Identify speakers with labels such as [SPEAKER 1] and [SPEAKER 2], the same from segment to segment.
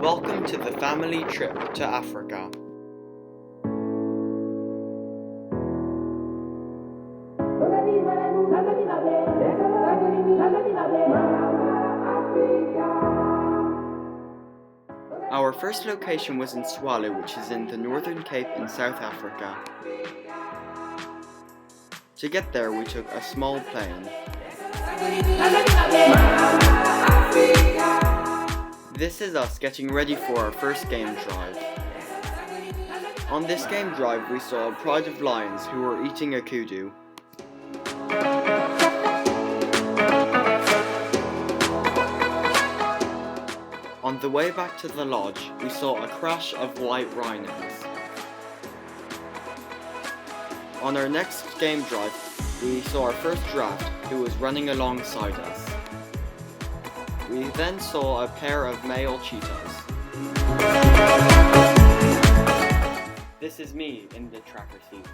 [SPEAKER 1] Welcome to the family trip to Africa. Our first location was in Swalo, which is in the Northern Cape in South Africa. To get there, we took a small plane. This is us getting ready for our first game drive. On this game drive, we saw a pride of lions who were eating a kudu. On the way back to the lodge, we saw a crash of white rhinos. On our next game drive, we saw our first giraffe who was running alongside us. We then saw a pair of male cheetahs. This is me in the tracker seat.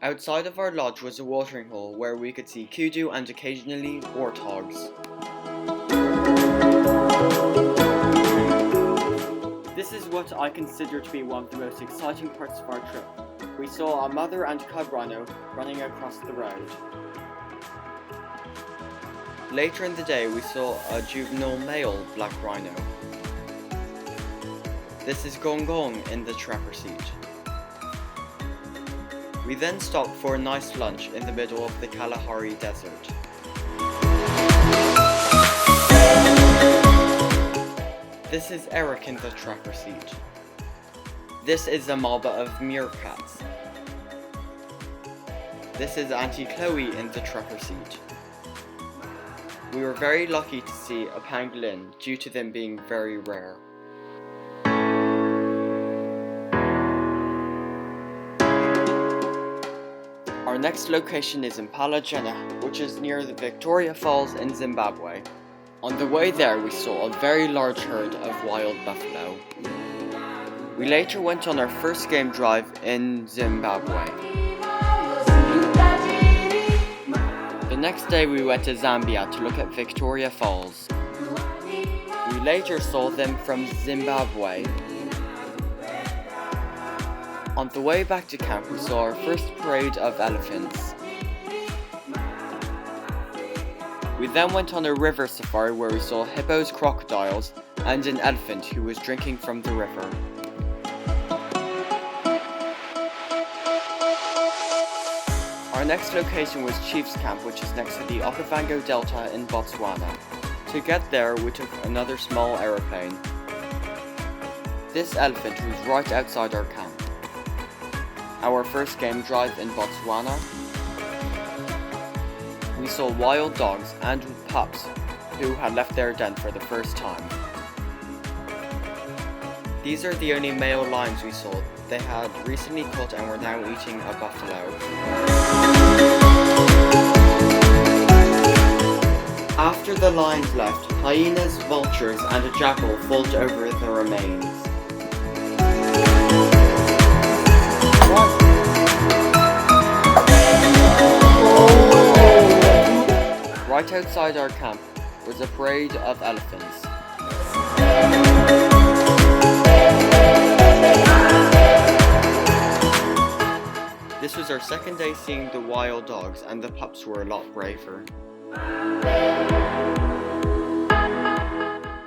[SPEAKER 1] Outside of our lodge was a watering hole where we could see kudu and occasionally warthogs. This is what I consider to be one of the most exciting parts of our trip. We saw a mother and cub rhino running across the road. Later in the day, we saw a juvenile male black rhino. This is Gong Gong in the trapper seat. We then stopped for a nice lunch in the middle of the Kalahari Desert. This is Eric in the trapper seat. This is a mob of meerkats. This is Auntie Chloe in the trapper seat. We were very lucky to see a pangolin due to them being very rare. Our next location is in Palagena, which is near the Victoria Falls in Zimbabwe. On the way there, we saw a very large herd of wild buffalo. We later went on our first game drive in Zimbabwe. The next day we went to Zambia to look at Victoria Falls. We later saw them from Zimbabwe. On the way back to camp we saw our first parade of elephants. We then went on a river safari where we saw hippos, crocodiles, and an elephant who was drinking from the river. Our next location was Chief's Camp, which is next to the Okavango Delta in Botswana. To get there, we took another small aeroplane. This elephant was right outside our camp. Our first game drive in Botswana. We saw wild dogs and pups who had left their den for the first time. These are the only male lions we saw. They had recently caught and were now eating a buffalo. After the lions left, hyenas, vultures, and a jackal fought over the remains. Right outside our camp was a parade of elephants. This was our second day seeing the wild dogs, and the pups were a lot braver.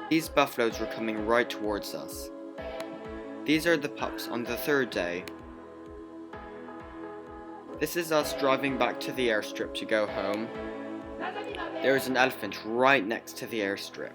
[SPEAKER 1] These buffaloes were coming right towards us. These are the pups on the third day. This is us driving back to the airstrip to go home. There is an elephant right next to the airstrip.